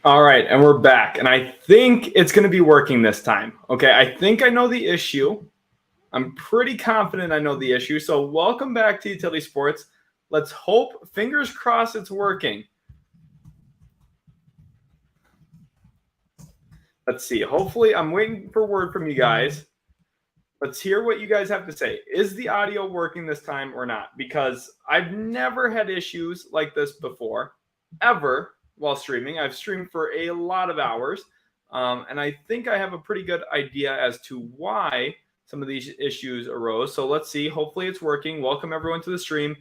All right, and we're back. And I think it's going to be working this time. Okay, I think I know the issue. I'm pretty confident I know the issue. So welcome back to Utility Sports. Let's hope, fingers crossed, it's working. Let's see. Hopefully, I'm waiting for word from you guys. Let's hear what you guys have to say. Is the audio working this time or not? Because I've never had issues like this before, ever, while streaming. I've streamed for a lot of hours, and I think I have a pretty good idea as to why some of these issues arose. So let's see. Hopefully it's working. Welcome everyone to the stream,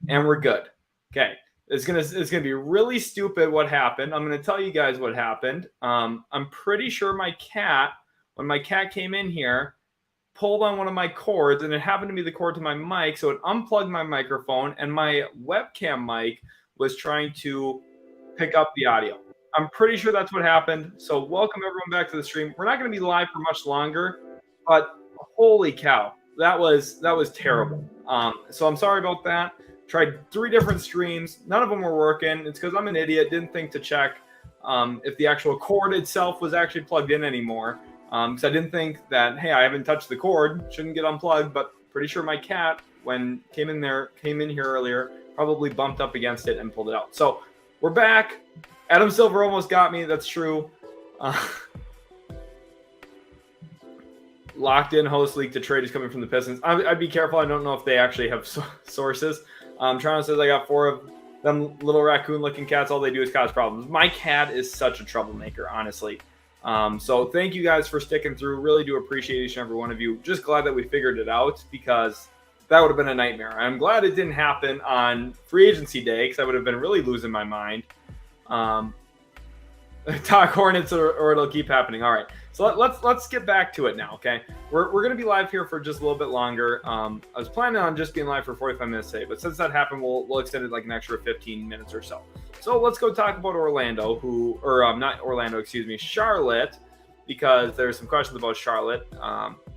and we're good. Okay. It's gonna be really stupid what happened. I'm gonna tell you guys what happened. I'm pretty sure when my cat came in here, pulled on one of my cords, and it happened to be the cord to my mic, so it unplugged my microphone, and my webcam mic was trying to pick up the audio. I'm pretty sure that's what happened. So welcome everyone back to the stream. We're not going to be live for much longer, but holy cow, that was terrible. So I'm sorry about that. Tried 3 different streams. None of them were working. It's because I'm an idiot. Didn't think to check if the actual cord itself was actually plugged in anymore. Because I didn't think that, hey, I haven't touched the cord, shouldn't get unplugged, but pretty sure my cat, when came in here earlier, probably bumped up against it and pulled it out. So we're back. Adam Silver almost got me. That's true. Locked in host leak to trade is coming from the Pistons. I'd be careful. I don't know if they actually have sources. Toronto says I got 4 of them little raccoon-looking cats. All they do is cause problems. My cat is such a troublemaker, honestly. So thank you guys for sticking through. Really do appreciate each and every one of you. Just glad that we figured it out, because that would have been a nightmare. I'm glad it didn't happen on free agency day, because I would have been really losing my mind. Talk Hornets or it'll keep happening. All right. So let's get back to it now, okay? We're going to be live here for just a little bit longer. I was planning on just being live for 45 minutes today, but since that happened, we'll extend it like an extra 15 minutes or so. So let's go talk about Charlotte, because there's some questions about Charlotte.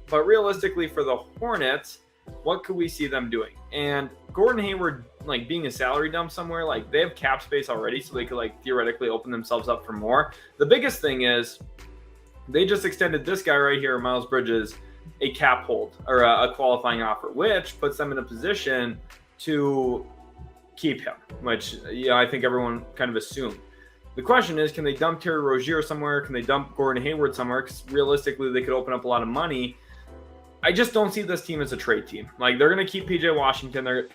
But realistically, for the Hornets, what could we see them doing? And Gordon Hayward, like, being a salary dump somewhere, like, they have cap space already, so they could, like, theoretically open themselves up for more. The biggest thing is they just extended this guy right here, Miles Bridges, a cap hold or a qualifying offer, which puts them in a position to keep him, which, I think everyone kind of assumed. The question is, can they dump Terry Rozier somewhere? Can they dump Gordon Hayward somewhere? Because realistically, they could open up a lot of money. I just don't see this team as a trade team. Like, they're going to keep PJ Washington. They're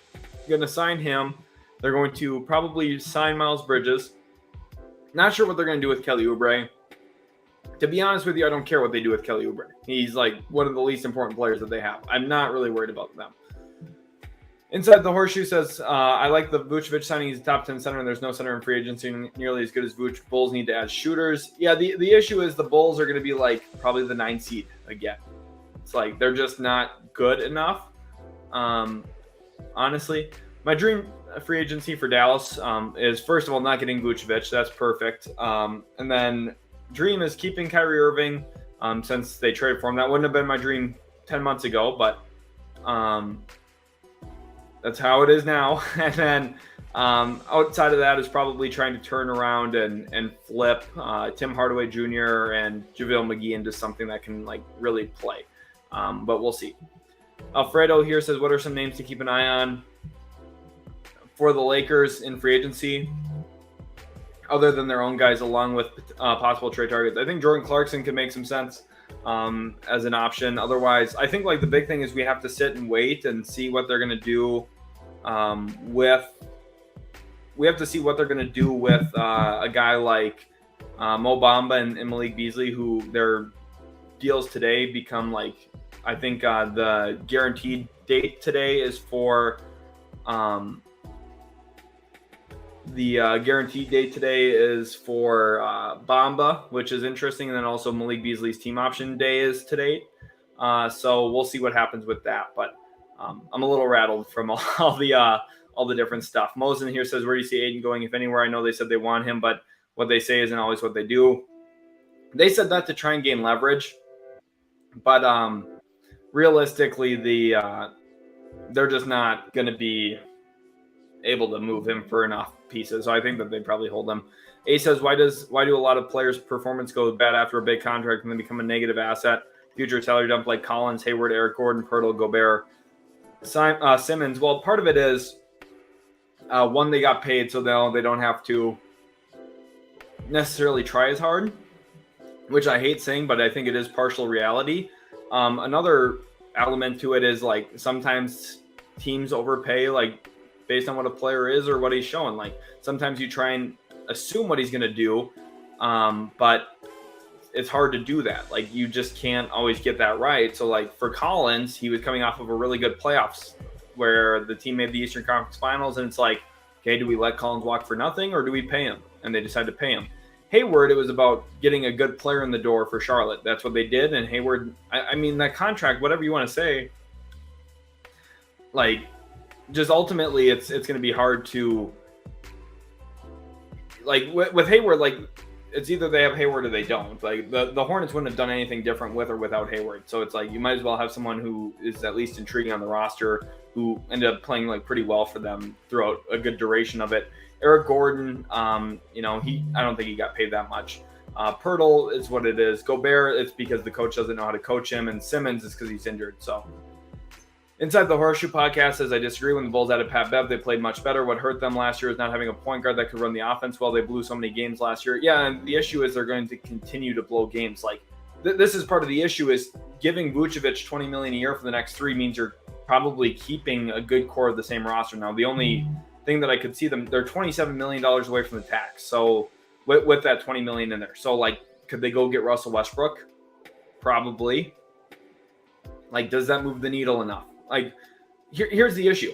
going to sign him. They're going to probably sign Miles Bridges. Not sure what they're going to do with Kelly Oubre. To be honest with you, I don't care what they do with Kelly Oubre. He's like one of the least important players that they have. I'm not really worried about them. Inside the Horseshoe says, I like the Vucevic signing. He's a top 10 center, and there's no center in free agency nearly as good as Vuce. Bulls need to add shooters. Yeah, the issue is the Bulls are going to be like probably the 9th seed again. It's like they're just not good enough. Honestly, my dream free agency for Dallas is, first of all, not getting Vucevic. That's perfect. And then dream is keeping Kyrie Irving since they traded for him. That wouldn't have been my dream 10 months ago, but that's how it is now. And then outside of that is probably trying to turn around and flip Tim Hardaway Jr. and JaVale McGee into something that can like really play. But we'll see. Alfredo here says, what are some names to keep an eye on for the Lakers in free agency, other than their own guys, along with possible trade targets? I think Jordan Clarkson could make some sense as an option. Otherwise, I think like the big thing is we have to sit and wait and see what they're going to do we have to see what they're going to do with a guy like Mo Bamba and Malik Beasley, who their deals today become like, I think the guaranteed date today is for Bamba, which is interesting. And then also Malik Beasley's team option day is today. So we'll see what happens with that. But I'm a little rattled from all the different stuff. Mosen here says, where do you see Aiden going, if anywhere? I know they said they want him, but what they say isn't always what they do. They said that to try and gain leverage. But realistically, they're just not going to be able to move him for enough pieces. So I think that they probably hold him. A says, why do a lot of players' performance go bad after a big contract and then become a negative asset? Future salary dump like Collins, Hayward, Eric Gordon, Pirtle, Gobert, Simmons. Well, part of it is one, they got paid, so now they don't have to necessarily try as hard, which I hate saying, but I think it is partial reality. Another element to it is like sometimes teams overpay like based on what a player is or what he's showing. Like sometimes you try and assume what he's going to do, but it's hard to do that. Like you just can't always get that right. So like for Collins, he was coming off of a really good playoffs where the team made the Eastern Conference Finals, and it's like, okay, do we let Collins walk for nothing or do we pay him? And they decided to pay him. Hayward, it was about getting a good player in the door for Charlotte. That's what they did. And Hayward, I mean, that contract, whatever you want to say, like, just ultimately, it's going to be hard to, like, with Hayward, like, it's either they have Hayward or they don't. Like, the Hornets wouldn't have done anything different with or without Hayward. So it's like, you might as well have someone who is at least intriguing on the roster, who ended up playing, like, pretty well for them throughout a good duration of it. Eric Gordon, I don't think he got paid that much. Pirtle is what it is. Gobert, it's because the coach doesn't know how to coach him. And Simmons is because he's injured. So Inside the Horseshoe podcast says, I disagree. When the Bulls added Pat Bev, they played much better. What hurt them last year is not having a point guard that could run the offense well. They blew so many games last year. Yeah, and the issue is they're going to continue to blow games. Like, this is part of the issue is giving Vucevic $20 million a year for the next 3 means you're probably keeping a good core of the same roster. Now, the only thing that I could see them, they're $27 million away from the tax. So with that $20 million in there. So like, could they go get Russell Westbrook? Probably. Like, does that move the needle enough? Like, here's the issue.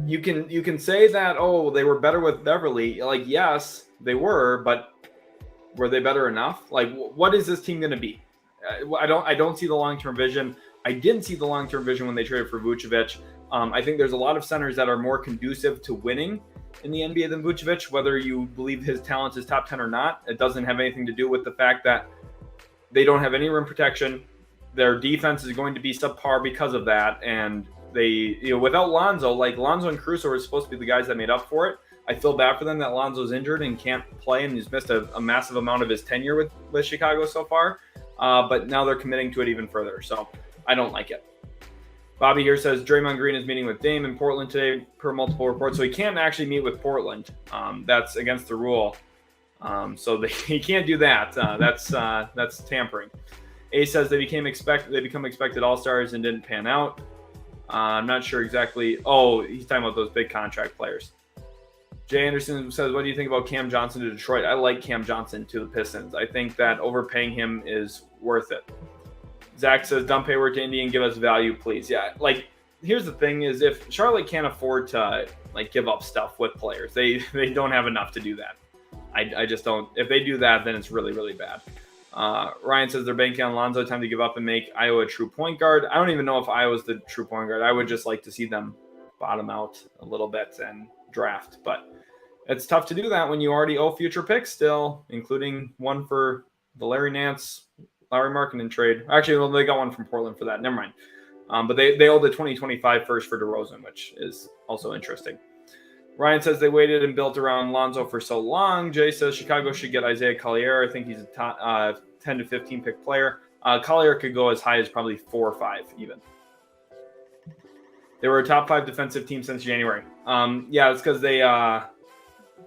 You can say that, oh, they were better with Beverly. Like, yes, they were, but were they better enough? Like, what is this team going to be? I don't see the long-term vision. I didn't see the long-term vision when they traded for Vucevic. I think there's a lot of centers that are more conducive to winning in the NBA than Vucevic, whether you believe his talent is top 10 or not. It doesn't have anything to do with the fact that they don't have any rim protection. Their defense is going to be subpar because of that. And they, without Lonzo, like Lonzo and Caruso are supposed to be the guys that made up for it. I feel bad for them that Lonzo's injured and can't play, and he's missed a massive amount of his tenure with Chicago so far. But now they're committing to it even further. So I don't like it. Bobby here says Draymond Green is meeting with Dame in Portland today per multiple reports. So he can't actually meet with Portland. That's against the rule. So he can't do that. That's tampering. A says they become expected all-stars and didn't pan out. I'm not sure exactly. Oh, he's talking about those big contract players. Jay Anderson says, what do you think about Cam Johnson to Detroit? I like Cam Johnson to the Pistons. I think that overpaying him is worth it. Zach says, dump Hayward to Indy and give us value, please. Yeah, like, here's the thing is if Charlotte can't afford to, like, give up stuff with players, they don't have enough to do that. I just don't. If they do that, then it's really, really bad. Ryan says they're banking on Lonzo. Time to give up and make Iowa a true point guard. I don't even know if Iowa's the true point guard. I would just like to see them bottom out a little bit and draft. But it's tough to do that when you already owe future picks still, including one for the Larry Nance, Larry Markkinen trade. Actually, well, they got one from Portland for that. Never mind. But they owe the 2025 first for DeRozan, which is also interesting. Ryan says they waited and built around Lonzo for so long. Jay says Chicago should get Isaiah Collier. I think he's a top, 10 to 15 pick player. Collier could go as high as probably 4 or 5 even. They were a top 5 defensive team since January. Yeah, it's because they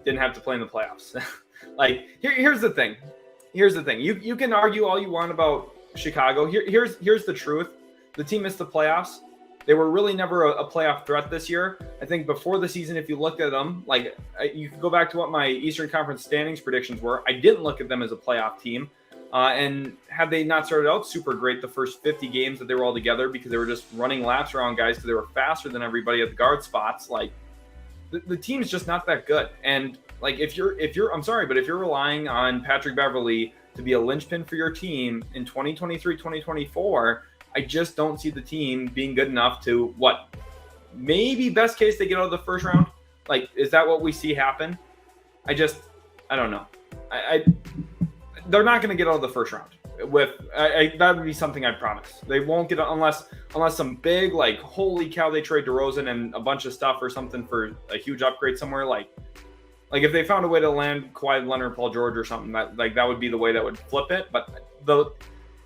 didn't have to play in the playoffs. Like, here's the thing. Here's the thing. You can argue all you want about Chicago. Here's the truth. The team missed the playoffs. They were really never a playoff threat this year. I think before the season, if you looked at them, like you could go back to what my Eastern Conference standings predictions were. I didn't look at them as a playoff team. And had they not started out super great the first 50 games that they were all together because they were just running laps around guys because they were faster than everybody at the guard spots, like the team's just not that good. And like if you're I'm sorry, but if you're relying on Patrick Beverly to be a linchpin for your team in 2023, 2024, I just don't see the team being good enough to maybe best case they get out of the first round. Like, is that what we see happen? I don't know. They're not going to get out of the first round. That would be something I'd promise. They won't get unless some big, like, holy cow, they trade DeRozan and a bunch of stuff or something for a huge upgrade somewhere. Like, Like if they found a way to land Kawhi Leonard, Paul George, or something, that would be the way that would flip it. But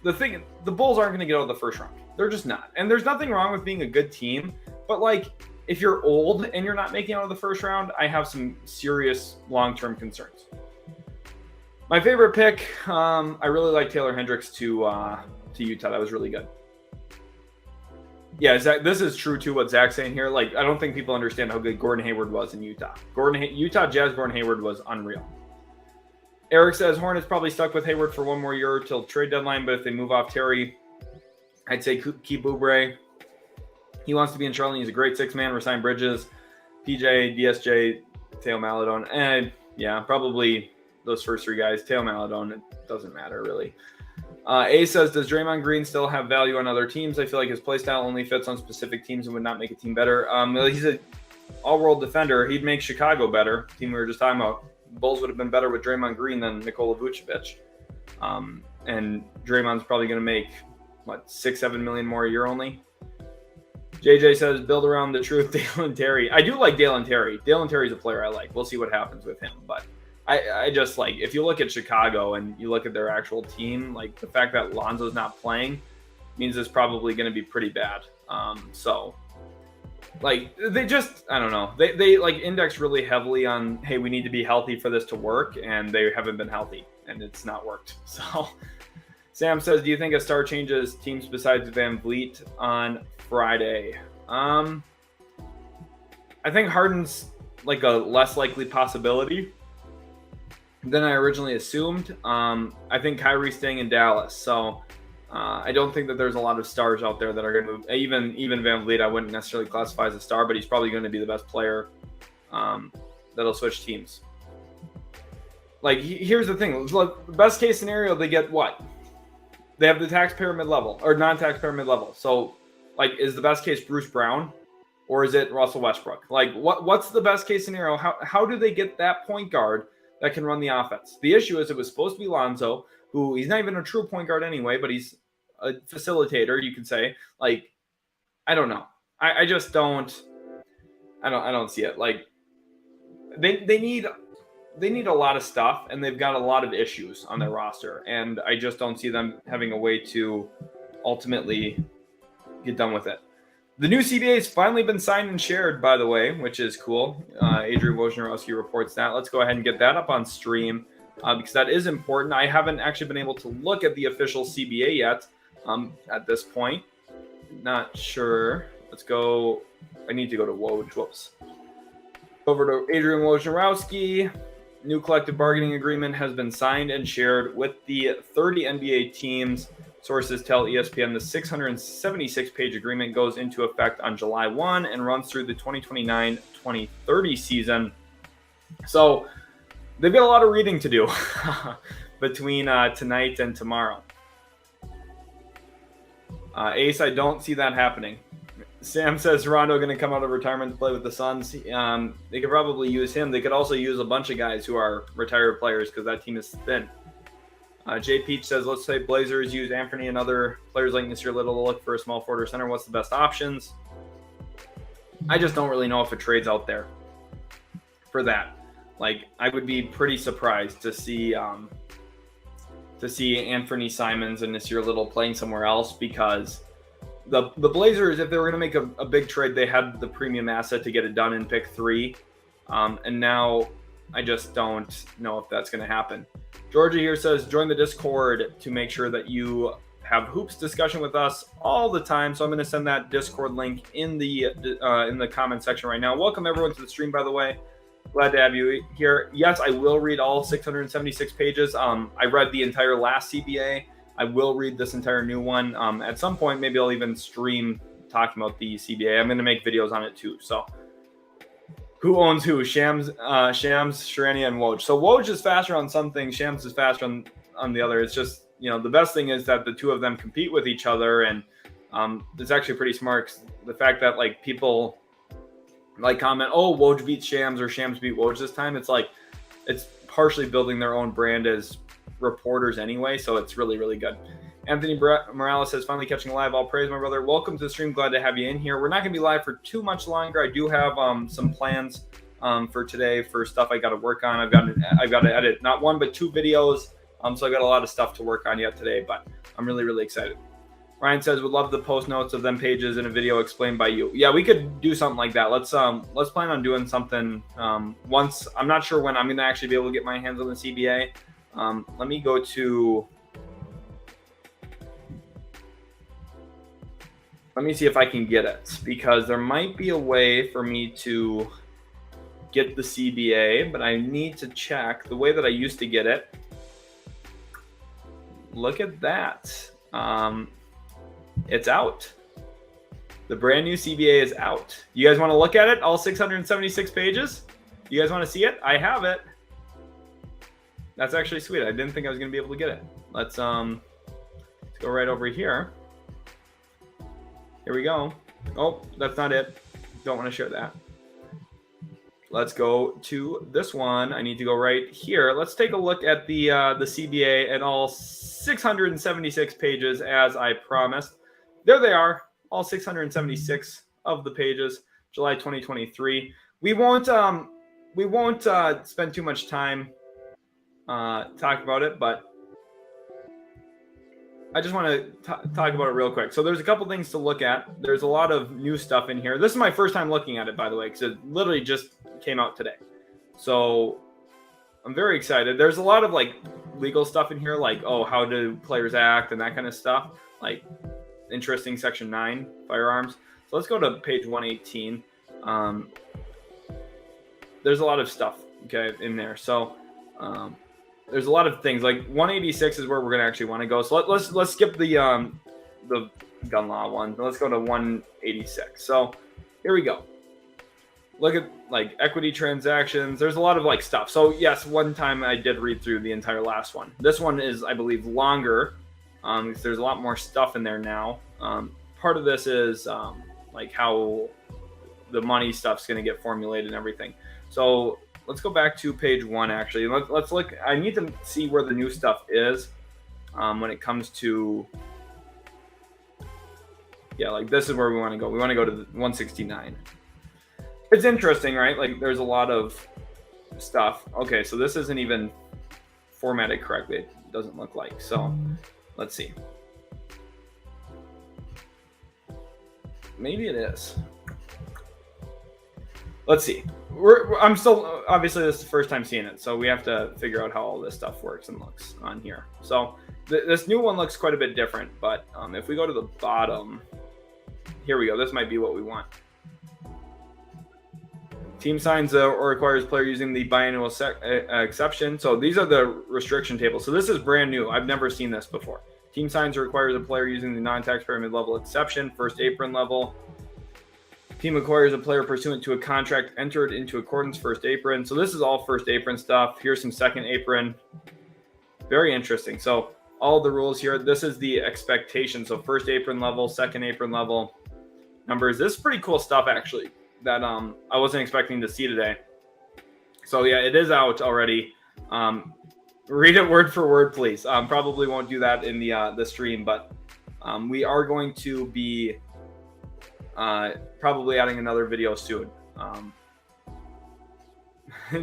the thing, the Bulls aren't going to get out of the first round. They're just not. And there's nothing wrong with being a good team, but like if you're old and you're not making out of the first round, I have some serious long-term concerns. My favorite pick, I really like Taylor Hendricks to Utah. That was really good. Yeah, Zach, this is true too. What Zach's saying here, like I don't think people understand how good Gordon Hayward was in Utah. Utah Jazz Gordon Hayward was unreal. Eric says Hornets probably stuck with Hayward for one more year till trade deadline, but if they move off Terry, I'd say keep Oubre. He wants to be in Charlotte. He's a great six-man. Resign Bridges, PJ, DSJ, Teo Maladon, and yeah, probably those first three guys. Teo Maladon, it doesn't matter really. A says, does Draymond Green still have value on other teams? I feel like his play style only fits on specific teams and would not make a team better. He's an all-world defender. He'd make Chicago better. The team we were just talking about. Bulls would have been better with Draymond Green than Nikola Vucevic. And Draymond's probably going to make, $6-7 million more a year only? JJ says, build around the truth, Dalen Terry. I do like Dalen Terry. Dalen Terry's a player I like. We'll see what happens with him. But I just like, if you look at Chicago and you look at their actual team, like the fact that Lonzo's not playing means it's probably going to be pretty bad. So like they just, I don't know. They like index really heavily on, hey, we need to be healthy for this to work. And they haven't been healthy and it's not worked. So Sam says, do you think a star changes teams besides Van Vliet on Friday? I think Harden's like a less likely possibility than I originally assumed. I think Kyrie's staying in Dallas. So I don't think that there's a lot of stars out there that are going to move. Even Van Vliet, I wouldn't necessarily classify as a star, but he's probably going to be the best player that'll switch teams. Like, here's the thing. Look, best case scenario, they get what? They have the taxpayer mid-level or non-taxpayer mid-level. So, like, is the best case Bruce Brown or is it Russell Westbrook? Like, what's the best case scenario? How do they get that point guard that can run the offense? The issue is it was supposed to be Lonzo, who he's not even a true point guard anyway, but he's a facilitator, you could say. Like, I don't know. I just don't. I don't see it. Like, they need a lot of stuff, and they've got a lot of issues on their roster, and I just don't see them having a way to ultimately get done with it. The new CBA has finally been signed and shared, by the way, which is cool. Adrian Wojnarowski reports that. Let's go ahead and get that up on stream because that is important. I haven't actually been able to look at the official CBA yet at this point. Not sure. Let's go. I need to go to Woj. Whoops. Over to Adrian Wojnarowski. New collective bargaining agreement has been signed and shared with the 30 NBA teams. Sources tell ESPN the 676-page agreement goes into effect on July 1 and runs through the 2029-2030 season. So they've got a lot of reading to do between tonight and tomorrow. Ace, I don't see that happening. Sam says Rondo going to come out of retirement to play with the Suns. They could probably use him. They could also use a bunch of guys who are retired players because that team is thin. Jay Peach says, let's say Blazers use Anthony and other players like Mr. Little to look for a small forward or center. What's the best options? I just don't really know if a trade's out there for that. Like, I would be pretty surprised to see Anthony Simons and Mr. Little playing somewhere else because the Blazers, if they were going to make a big trade, they had the premium asset to get it done in pick 3. And now I just don't know if that's going to happen. Georgia here says, join the Discord to make sure that you have hoops discussion with us all the time. So I'm going to send that Discord link in the comment section right now. Welcome everyone to the stream, by the way. Glad to have you here. Yes, I will read all 676 pages. I read the entire last CBA. I will read this entire new one. At some point, maybe I'll even stream talking about the CBA. I'm going to make videos on it too. So who owns who? Shams, Sharania, and Woj. So Woj is faster on some things. Shams is faster on the other. It's just, the best thing is that the two of them compete with each other. And it's actually pretty smart. The fact that like people like comment, oh, Woj beats Shams or Shams beat Woj this time. It's like, it's partially building their own brand as reporters anyway. So it's really, really good. Anthony Morales says, finally catching live. All praise, my brother. Welcome to the stream. Glad to have you in here. We're not going to be live for too much longer. I do have some plans for today for stuff I got to work on. I've got to edit not one but 2 videos. So I got a lot of stuff to work on yet today, but I'm really, really excited. Ryan says, would love the post notes of them pages in a video explained by you. Yeah, we could do something like that. Let's plan on doing something once. I'm not sure when I'm going to actually be able to get my hands on the CBA. Let me go to, let me see if I can get it, because there might be a way for me to get the CBA, but I need to check the way that I used to get it. Look at that. It's out. The brand new CBA is out. You guys want to look at it? All 676 pages? You guys want to see it? I have it. That's actually sweet. I didn't think I was going to be able to get it. Let's go right over here. Here we go. Oh, that's not it. Don't want to share that. Let's go to this one. I need to go right here. Let's take a look at the CBA and all 676 pages, as I promised. There they are, all 676 of the pages, July 2023. We won't spend too much time talking about it, but I just want to talk about it real quick. So there's a couple things to look at. There's a lot of new stuff in here. This is my first time looking at it, by the way, because it literally just came out today. So I'm very excited. There's a lot of like legal stuff in here, like, oh, how do players act and that kind of stuff. Like, interesting section 9, firearms. So let's go to page 118. There's a lot of stuff, okay, in there. So there's a lot of things. Like 186 is where we're gonna actually want to go. So let's skip the gun law one. Let's go to 186. So here we go. Look at like equity transactions. There's a lot of like stuff. So yes, one time I did read through the entire last one. This one is, I believe, longer. There's a lot more stuff in there now. Part of this is like how the money stuff's going to get formulated and everything. So let's go back to page 1 actually. Let's look. I need to see where the new stuff is when it comes to, yeah, like this is where we want to go. We want to go to the 169. It's interesting, right? Like there's a lot of stuff. Okay, so this isn't even formatted correctly. It doesn't look like. So let's see. Maybe it is. Let's see. I'm still, obviously this is the first time seeing it, so we have to figure out how all this stuff works and looks on here. So this new one looks quite a bit different, but if we go to the bottom, here we go. This might be what we want. Team signs or requires player using the biannual exception. So these are the restriction tables. So this is brand new. I've never seen this before. Team signs or requires a player using the non-taxpayer mid-level exception, first apron level. Team acquires a player pursuant to a contract entered into accordance first apron. So this is all first apron stuff. Here's some second apron. Very interesting. So all the rules here. This is the expectation. So first apron level, second apron level numbers. This is pretty cool stuff actually that I wasn't expecting to see today. So yeah, it is out already. Read it word for word, please. Probably won't do that in the stream, but we are going to be probably adding another video soon.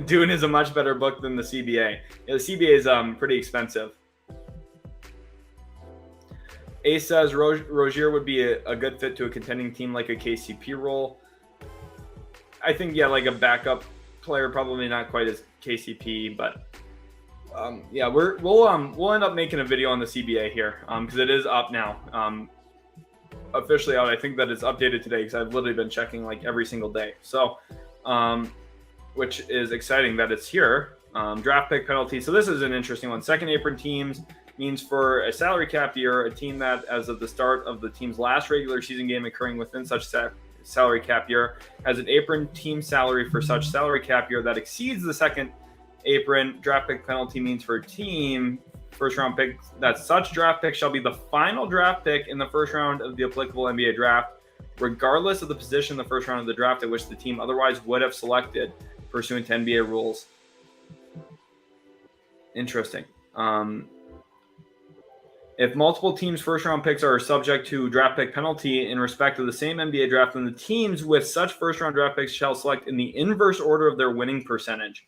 Dune is a much better book than the CBA. Yeah, the CBA is pretty expensive. Ace says Rozier would be a good fit to a contending team like a KCP role. I think, yeah, like a backup player, probably not quite as KCP, but yeah, we'll end up making a video on the CBA here because it is up now, officially out. I think that it's updated today because I've literally been checking like every single day. So, which is exciting that it's here. Draft pick penalty. So this is an interesting one. Second apron teams means for a salary cap year, a team that as of the start of the team's last regular season game occurring within such salary cap year has an apron team salary for such salary cap year that exceeds the second apron. Draft pick penalty means for a team first round pick that such draft pick shall be the final draft pick in the first round of the applicable NBA draft, regardless of the position in the first round of the draft at which the team otherwise would have selected pursuant to NBA rules. Interesting. If multiple teams' first-round picks are subject to draft pick penalty in respect of the same NBA draft, then the teams with such first-round draft picks shall select in the inverse order of their winning percentage.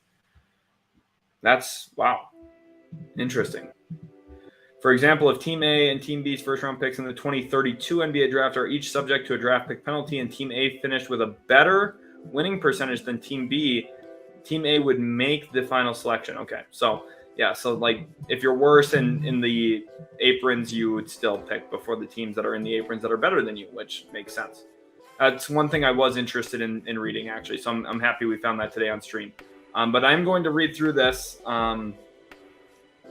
That's, wow, interesting. For example, if Team A and Team B's first-round picks in the 2032 NBA draft are each subject to a draft pick penalty and Team A finished with a better winning percentage than Team B, Team A would make the final selection. Okay, so yeah, so like if you're worse in the aprons, you would still pick before the teams that are in the aprons that are better than you, which makes sense. That's one thing I was interested in reading, actually, so I'm happy we found that today on stream. But I'm going to read through this.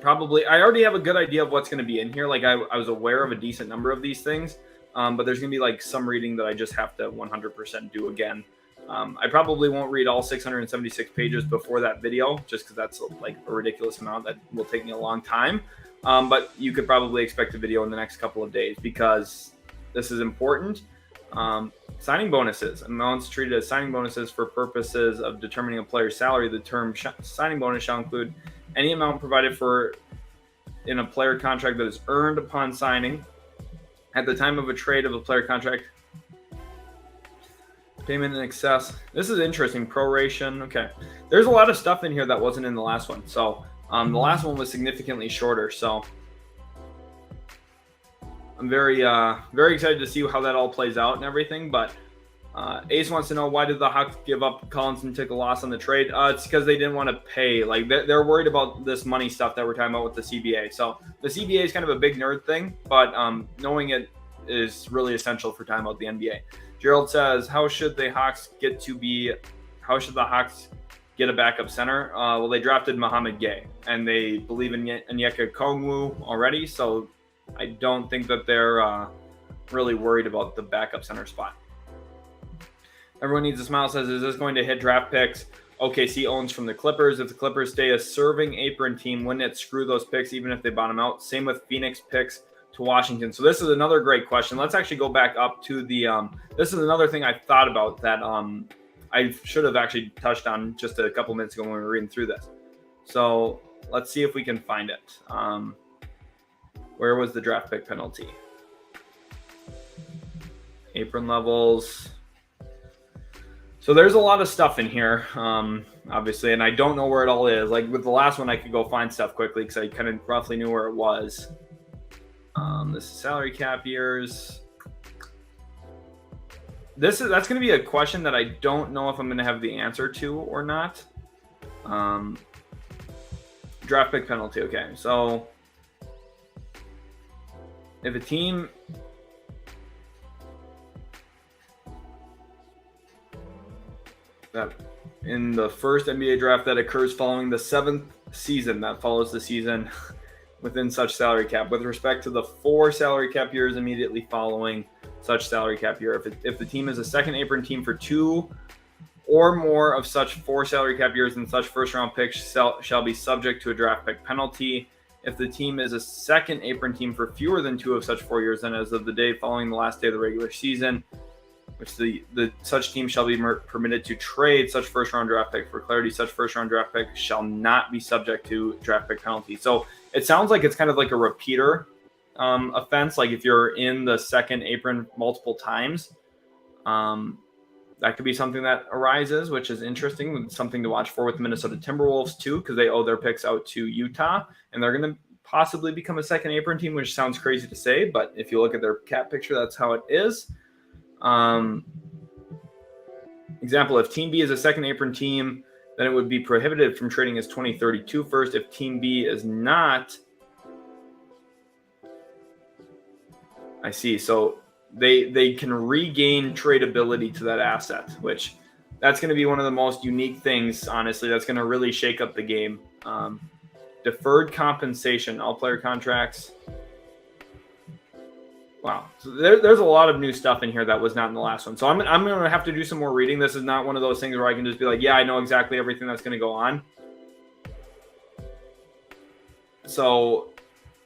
Probably, I already have a good idea of what's going to be in here. Like I was aware of a decent number of these things, but there's going to be like some reading that I just have to 100% do again. I probably won't read all 676 pages before that video, just because that's like a ridiculous amount that will take me a long time. But you could probably expect a video in the next couple of days because this is important. Signing bonuses. Amounts treated as signing bonuses for purposes of determining a player's salary. The term signing bonus shall include any amount provided for in a player contract that is earned upon signing at the time of a trade of a player contract. Payment in excess. This is interesting. Proration. Okay. There's a lot of stuff in here that wasn't in the last one. So the last one was significantly shorter. So I'm very excited to see how that all plays out and everything. But Ace wants to know, why did the Hawks give up Collins and take a loss on the trade? It's because they didn't want to pay. Like they're worried about this money stuff that we're talking about with the CBA. So the CBA is kind of a big nerd thing, but knowing it is really essential for talking about the NBA. Gerald says, how should the Hawks get a backup center? Well, they drafted Mohamed Gay, and they believe in Onyeka Okongwu already, so I don't think that they're really worried about the backup center spot. Everyone Needs a Smile says, is this going to hit draft picks OKC owns from the Clippers? If the Clippers stay a serving apron team, wouldn't it screw those picks even if they bottom out? Same with Phoenix picks to Washington. So this is another great question. Let's actually go back up to the this is another thing I thought about that I should have actually touched on just a couple minutes ago when we were reading through this. So let's see if we can find it. Where was the draft pick penalty? Apron levels. So there's a lot of stuff in here, obviously, and I don't know where it all is. Like with the last one, I could go find stuff quickly because I kind of roughly knew where it was. This is salary cap years. That's going to be a question that I don't know if I'm going to have the answer to or not. Draft pick penalty. Okay, so if a team that in the first NBA draft that occurs following the seventh season that follows the season within such salary cap, with respect to the 4 salary cap years immediately following such salary cap year. If the team is a second apron team for 2 or more of such 4 salary cap years, then such first round picks shall be subject to a draft pick penalty. If the team is a second apron team for fewer than 2 of such 4 years, then as of the day following the last day of the regular season, which the such team shall be permitted to trade such first round draft pick. For clarity, such first round draft pick shall not be subject to draft pick penalty. So it sounds like it's kind of like a repeater offense. Like if you're in the second apron multiple times, that could be something that arises, which is interesting. Something to watch for with Minnesota Timberwolves too, because they owe their picks out to Utah, and they're going to possibly become a second apron team, which sounds crazy to say, but if you look at their cap picture, that's how it is. Example, if Team B is a second apron team, then it would be prohibited from trading as 2032 first. If Team B is not, I see. So they can regain tradability to that asset, which that's going to be one of the most unique things, honestly. That's going to really shake up the game. Deferred compensation, all player contracts. Wow. So there's a lot of new stuff in here that was not in the last one. So I'm going to have to do some more reading. This is not one of those things where I can just be like, yeah, I know exactly everything that's going to go on. So,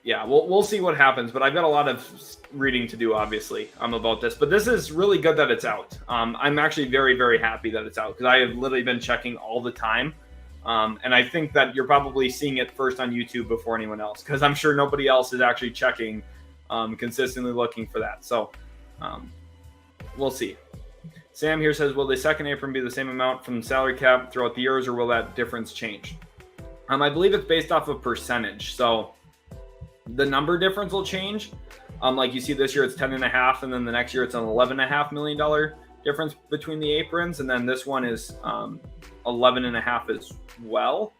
yeah, we'll see what happens. But I've got a lot of reading to do, obviously, about this. But this is really good that it's out. I'm actually very, very happy that it's out because I have literally been checking all the time And I think that you're probably seeing it first on YouTube before anyone else, because I'm sure nobody else is actually checking, consistently looking for that. So we'll see. Sam here says, will the second apron be the same amount from the salary cap throughout the years, or will that difference change? I believe it's based off of percentage. So the number difference will change. Like you see this year, it's 10.5, and then the next year it's an $11.5 million difference between the aprons, and then this one is 11.5 as well.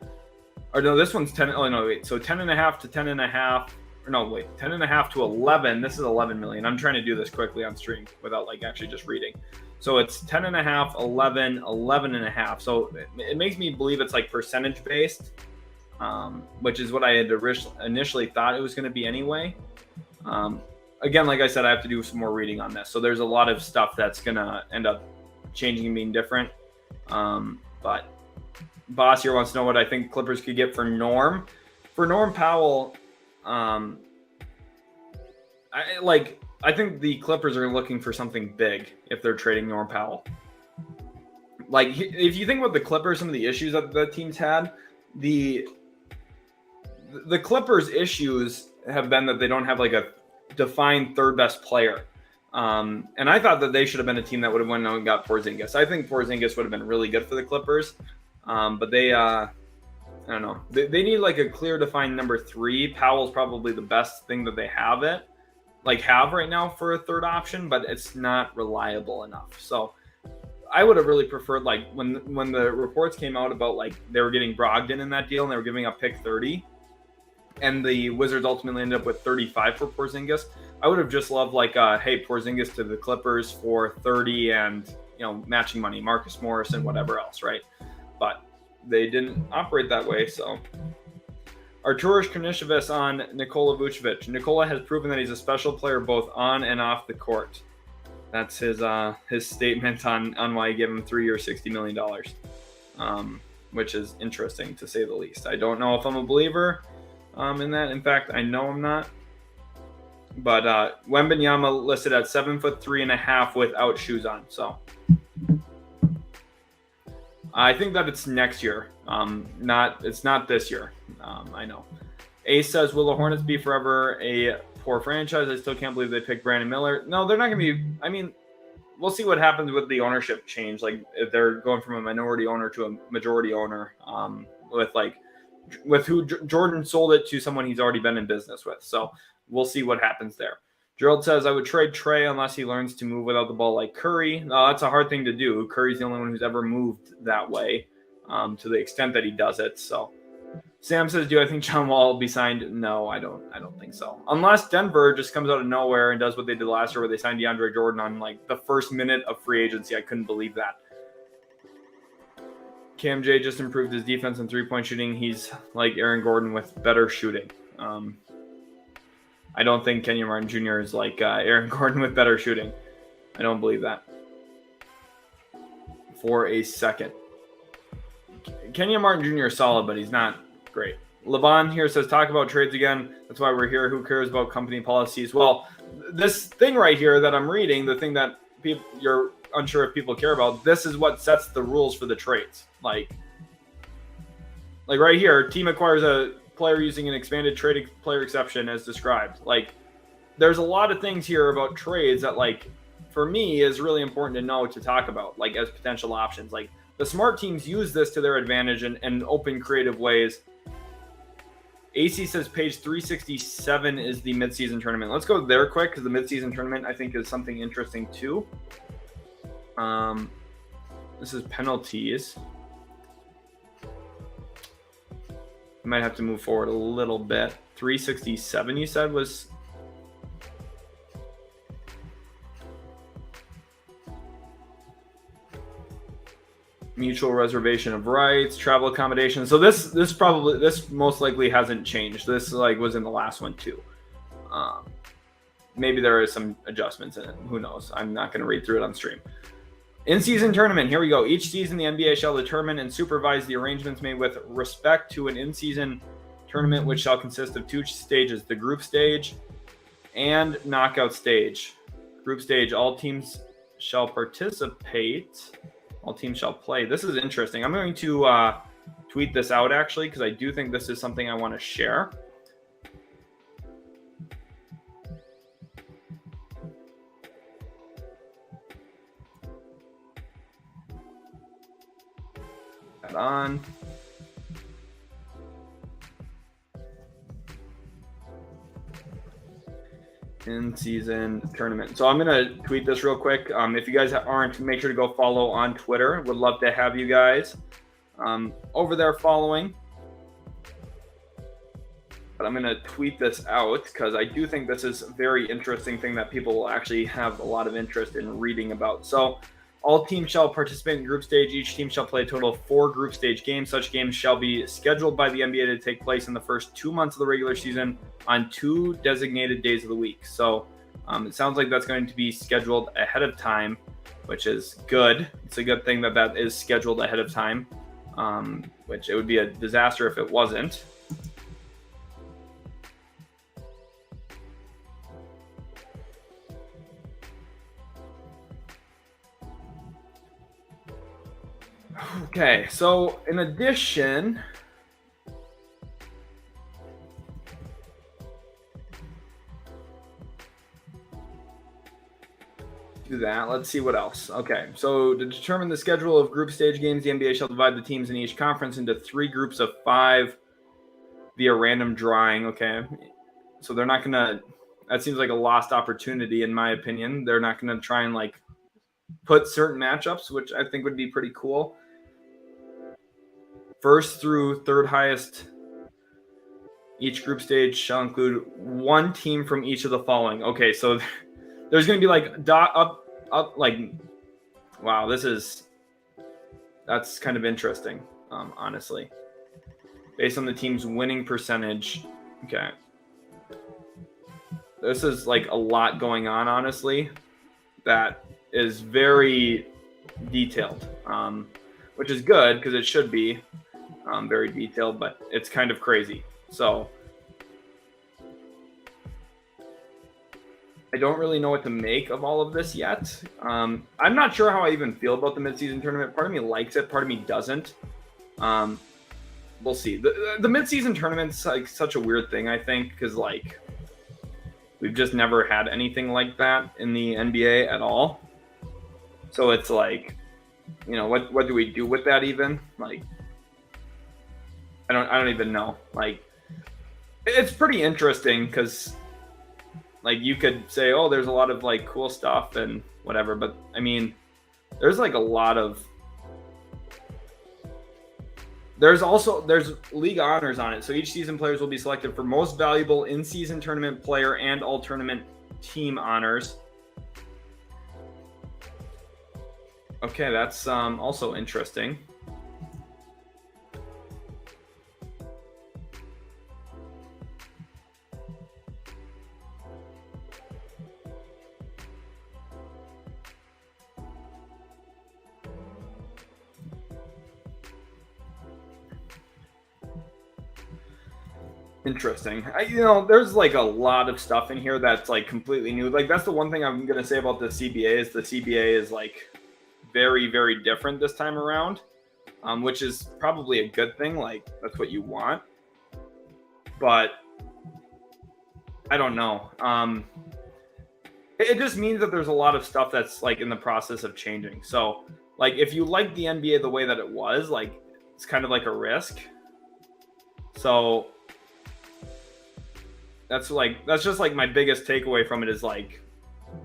Or no, this one's 10. Oh no, wait. So 10.5 to 10.5. Or no, wait, 10.5 to 11. This is 11 million. I'm trying to do this quickly on stream without like actually just reading. So it's 10.5, 11, 11.5. So it makes me believe it's like percentage based, which is what I had initially thought it was going to be anyway. Again, like I said, I have to do some more reading on this. So there's a lot of stuff that's going to end up changing and being different. But Boss here wants to know what I think Clippers could get for Norm. For Norm Powell, I think the Clippers are looking for something big if they're trading Norm Powell. Like, if you think about the Clippers, some of the issues that the team's had, the Clippers' issues have been that they don't have like a defined third best player. And I thought that they should have been a team that would have went out and got Porzingis. I think Porzingis would have been really good for the Clippers. But they, I don't know. They need like a clear defined number 3. Powell's probably the best thing that they have right now for a third option, but it's not reliable enough. So I would have really preferred, like, when the reports came out about like they were getting Brogdon in that deal and they were giving up pick 30, and the Wizards ultimately ended up with 35 for Porzingis. I would have just loved like, hey, Porzingis to the Clippers for 30 and, matching money, Marcus Morris and whatever else, right? But they didn't operate that way. So Arturas Karnisovas on Nikola Vucevic. Nikola has proven that he's a special player both on and off the court. That's his statement on why he gave him 3 years, $60 million, which is interesting to say the least. I don't know if I'm a believer in that. In fact, I know I'm not. But Wembanyama listed at 7'3.5" without shoes on. So I think that it's next year. It's not this year. I know. Ace says, will the Hornets be forever a poor franchise? I still can't believe they picked Brandon Miller. No, they're not going to be. I mean, we'll see what happens with the ownership change. Like, if they're going from a minority owner to a majority owner, with who Jordan sold it to someone he's already been in business with. So we'll see what happens there. Gerald says, I would trade Trey unless he learns to move without the ball like Curry. That's a hard thing to do. Curry's the only one who's ever moved that way, to the extent that he does it. So Sam says, do I think John Wall will be signed? No, I don't think so. Unless Denver just comes out of nowhere and does what they did last year where they signed DeAndre Jordan on like the first minute of free agency. I couldn't believe that. Cam J just improved his defense and three-point shooting. He's like Aaron Gordon with better shooting. I don't think Kenyon Martin Jr. is like Aaron Gordon with better shooting. I don't believe that for a second. Kenyon Martin Jr. is solid, but he's not great. Levon here says, talk about trades again. That's why we're here. Who cares about company policies? Well, this thing right here that I'm reading, the thing that you're unsure if people care about, this is what sets the rules for the trades. Like right here, team acquires a player using an expanded trade player exception as described. Like, there's a lot of things here about trades that, like, for me is really important to know, to talk about, like, as potential options. Like, the smart teams use this to their advantage in open, creative ways. AC says page 367 is the midseason tournament. Let's go there quick, because the midseason tournament, I think, is something interesting too. This is penalties. I might have to move forward a little bit. 367, you said, was... Mutual reservation of rights, travel accommodation. So this most likely hasn't changed. This was in the last one too. Maybe there is some adjustments in it. Who knows? I'm not going to read through it on stream. In-season tournament. Here we go. Each season, the NBA shall determine and supervise the arrangements made with respect to an in-season tournament, which shall consist of 2 stages: the group stage and knockout stage. Group stage, all teams shall participate. All teams shall play. This is interesting. I'm going to tweet this out actually, because I do think this is something I want to share. On in-season tournament. So I'm going to tweet this real quick. If you guys aren't, make sure to go follow on Twitter. Would love to have you guys over there following. But I'm going to tweet this out because I do think this is a very interesting thing that people will actually have a lot of interest in reading about. So all teams shall participate in group stage. Each team shall play a total of 4 group stage games. Such games shall be scheduled by the NBA to take place in the first 2 months of the regular season on 2 designated days of the week. So it sounds like that's going to be scheduled ahead of time, which is good. It's a good thing that that is scheduled ahead of time, which it would be a disaster if it wasn't. Okay, so in addition, to that, let's see what else. Okay, so to determine the schedule of group stage games, the NBA shall divide the teams in each conference into 3 groups of 5 via random drawing. Okay, so they're not gonna. That seems like a lost opportunity, in my opinion. They're not gonna try and like put certain matchups, which I think would be pretty cool. First through third highest, each group stage shall include 1 team from each of the following. Okay, so there's going to be like up, like, wow, that's kind of interesting, honestly. Based on the team's winning percentage. Okay. This is like a lot going on, honestly, that is very detailed, which is good because it should be. Very detailed, but it's kind of crazy. So I don't really know what to make of all of this yet. I'm not sure how I even feel about the midseason tournament. Part of me likes it, part of me doesn't. We'll see. The midseason tournament's like such a weird thing, I think, because like we've just never had anything like that in the NBA at all. So it's like, you know, what do we do with that even? Like, I don't even know. Like, it's pretty interesting because, like, you could say, oh, there's a lot of like cool stuff and whatever, but I mean, there's like a lot of. There's league honors on it. So each season players will be selected for most valuable in-season tournament player and all tournament team honors. Okay, that's also interesting. Interesting. There's like a lot of stuff in here that's like completely new. Like that's the one thing I'm gonna say about the CBA is the CBA is like very, very different this time around, which is probably a good thing. Like that's what you want. But I don't know. It just means that there's a lot of stuff that's like in the process of changing. So like if you like the NBA the way that it was, like it's kind of like a risk. So that's just like my biggest takeaway from it is like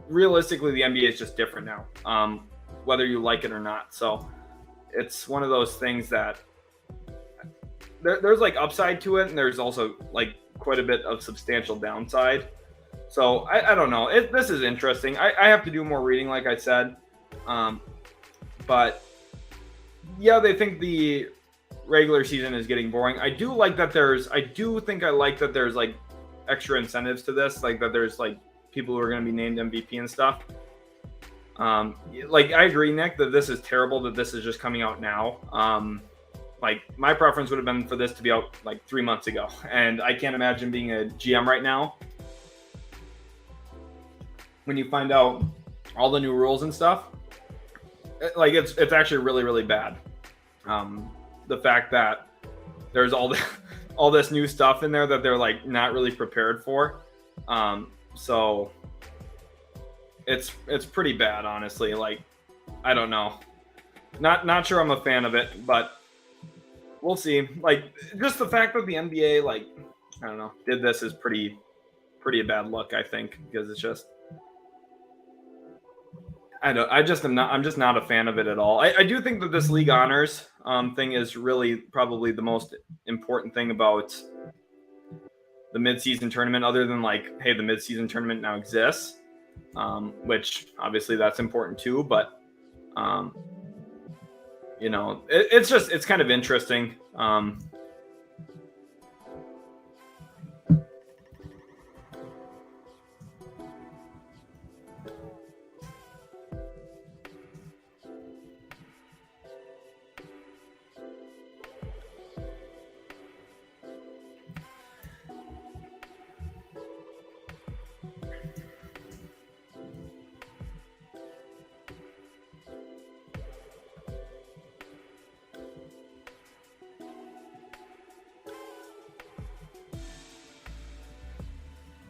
realistically the NBA is just different now, whether you like it or not. So it's one of those things that there's like upside to it, and there's also like quite a bit of substantial downside. So I don't know. This is interesting. I have to do more reading, like I said, but yeah, they think the regular season is getting boring. I do like that there's like extra incentives to this, like that there's like people who are going to be named MVP and stuff. Like I agree, Nick, that this is terrible that this is just coming out now. Like my preference would have been for this to be out like 3 months ago, and I can't imagine being a GM right now when you find out all the new rules and stuff. Like it's actually really, really bad. The fact that there's all this new stuff in there that they're like not really prepared for. So it's pretty bad, honestly. Like, I don't know. Not sure I'm a fan of it, but we'll see. Like, just the fact that the NBA, like, I don't know, did this is pretty a bad look, I think, because it's just, I'm just not a fan of it at all. I do think that this league honors thing is really probably the most important thing about the midseason tournament, other than like, hey, the midseason tournament now exists, which obviously that's important too. But it's kind of interesting.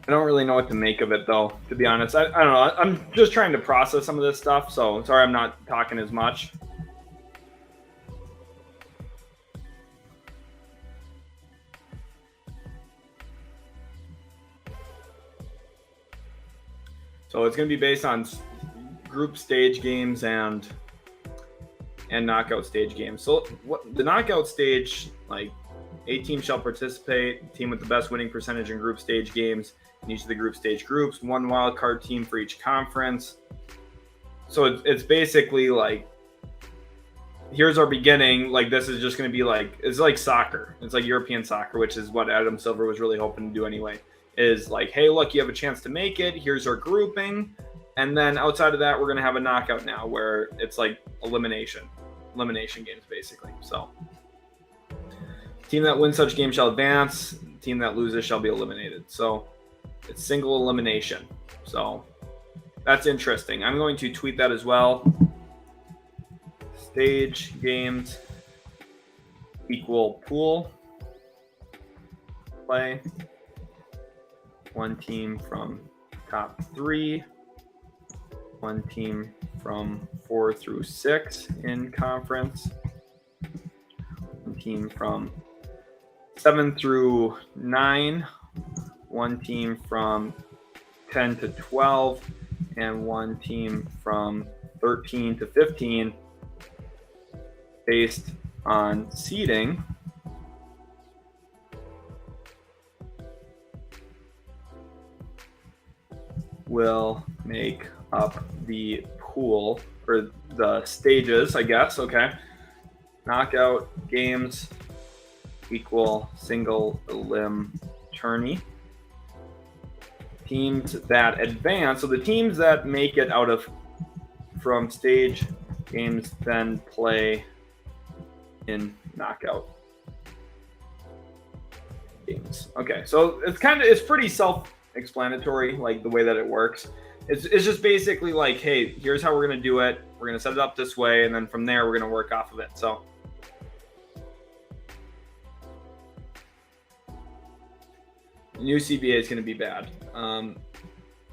I don't really know what to make of it, though, to be honest. I don't know. I'm just trying to process some of this stuff, so sorry I'm not talking as much. So it's going to be based on group stage games and knockout stage games. So what the knockout stage, like, 8 teams shall participate. Team with the best winning percentage in group stage games in each of the group stage groups. 1 wild card team for each conference. So it's basically like, here's our beginning. Like, this is just going to be like, it's like soccer. It's like European soccer, which is what Adam Silver was really hoping to do anyway. Is like, hey, look, you have a chance to make it. Here's our grouping. And then outside of that, we're going to have a knockout now where it's like elimination games, basically. So team that wins such game shall advance. Team that loses shall be eliminated. So it's single elimination. So that's interesting. I'm going to tweet that as well. Stage games equal pool play. 1 team from top 3. 1 team from 4 through 6 in conference. 1 team from 7 through 9. 1 team from 10 to 12. And 1 team from 13 to 15 based on seeding. Will make up the pool, or the stages, I guess. Okay. Knockout games equal single elim tourney. Teams that advance, so the teams that make it out of from stage games then play in knockout games. Okay, so it's pretty self-explanatory, like the way that it works. It's just basically like, hey, here's how we're going to do it. We're going to set it up this way, and then from there, we're going to work off of it. So new CBA is going to be bad.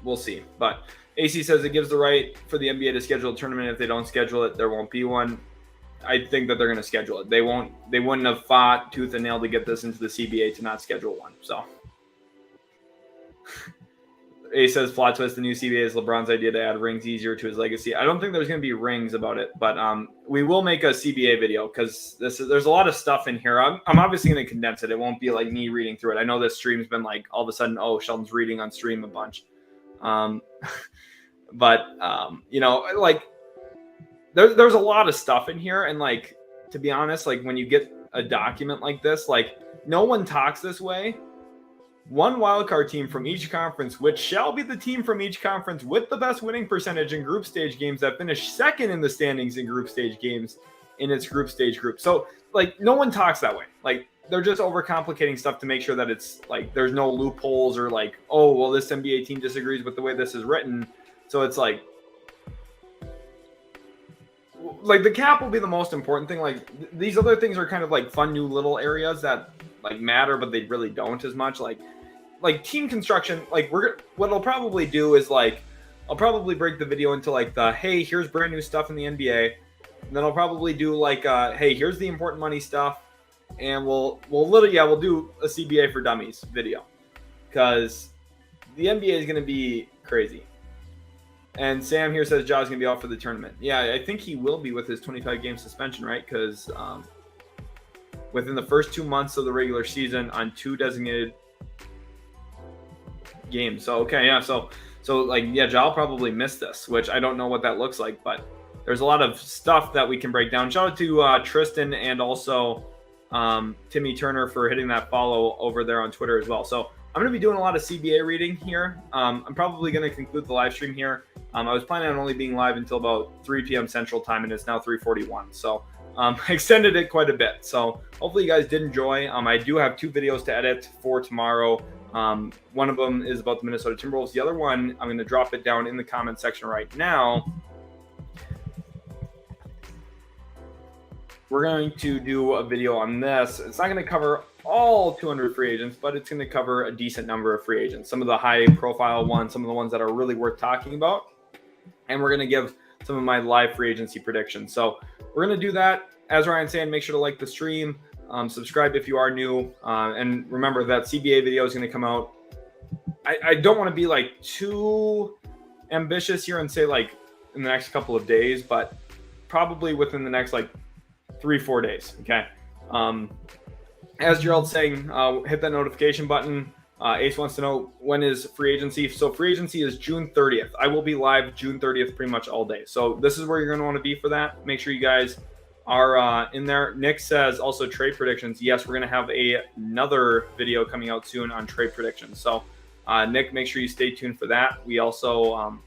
We'll see. But AC says it gives the right for the NBA to schedule a tournament. If they don't schedule it, there won't be one. I think that they're going to schedule it. They wouldn't have fought tooth and nail to get this into the CBA to not schedule one. So A says plot twist, the new CBA is LeBron's idea to add rings easier to his legacy. I don't think there's going to be rings about it, but we will make a CBA video because there's a lot of stuff in here. I'm obviously going to condense it. It won't be like me reading through it. I know this stream's been like all of a sudden, oh, Sheldon's reading on stream a bunch. But like there's a lot of stuff in here. And like, to be honest, like when you get a document like this, like no one talks this way. 1 wildcard team from each conference, which shall be the team from each conference with the best winning percentage in group stage games that finish second in the standings in group stage games in its group stage group. So like no one talks that way. Like they're just overcomplicating stuff to make sure that it's like there's no loopholes or like, oh, well, this NBA team disagrees with the way this is written. So it's like like the cap will be the most important thing. Like these other things are kind of like fun new little areas that like matter, but they really don't as much. Like team construction. Like what I'll probably do is like I'll probably break the video into like the hey, here's brand new stuff in the NBA. And then I'll probably do like hey, here's the important money stuff, and we'll do a CBA for dummies video because the NBA is going to be crazy. And Sam here says Ja's going to be out for the tournament. Yeah, I think he will be with his 25-game suspension, right? Because within the first 2 months of the regular season on 2 designated games. So, okay, yeah. So like, yeah, Ja will probably miss this, which I don't know what that looks like. But there's a lot of stuff that we can break down. Shout out to Tristan and also Timmy Turner for hitting that follow over there on Twitter as well. So I'm going to be doing a lot of CBA reading here. I'm probably going to conclude the live stream here. I was planning on only being live until about 3 p.m. Central Time, and it's now 3:41. So extended it quite a bit. So hopefully you guys did enjoy. I do have 2 videos to edit for tomorrow. One of them is about the Minnesota Timberwolves. The other one, I'm going to drop it down in the comment section right now. We're going to do a video on this. It's not going to cover all 200 free agents, but it's going to cover a decent number of free agents. Some of the high-profile ones, some of the ones that are really worth talking about. And we're going to give some of my live free agency predictions. So we're going to do that. As Ryan's saying, make sure to like the stream. Subscribe if you are new. And remember that CBA video is going to come out. I don't want to be like too ambitious here and say like in the next couple of days, but probably within the next like 3-4 days. Okay. As Gerald's saying, hit that notification button. Ace wants to know when is free agency. So free agency is June 30th. I will be live June 30th pretty much all day. So this is where you're going to want to be for that. Make sure you guys are in there. Nick says also trade predictions. Yes, we're going to have another video coming out soon on trade predictions. So Nick, make sure you stay tuned for that. We also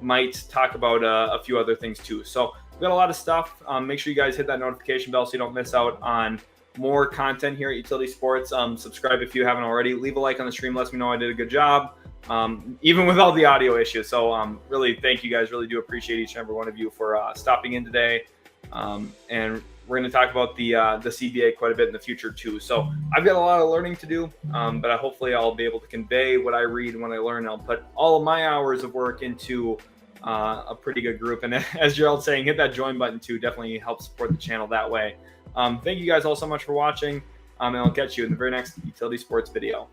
might talk about a few other things too. So we've got a lot of stuff. Make sure you guys hit that notification bell so you don't miss out on more content here at Utility Sports. Subscribe if you haven't already. Leave a like on the stream. Lets me know I did a good job, even with all the audio issues. So really, thank you guys. Really do appreciate each and every one of you for stopping in today. And we're going to talk about the CBA quite a bit in the future too. So I've got a lot of learning to do, but hopefully I'll be able to convey what I read and what I learn. I'll put all of my hours of work into a pretty good group. And as Gerald's saying, hit that join button too. Definitely help support the channel that way. Thank you guys all so much for watching, and I'll catch you in the very next Utility Sports video.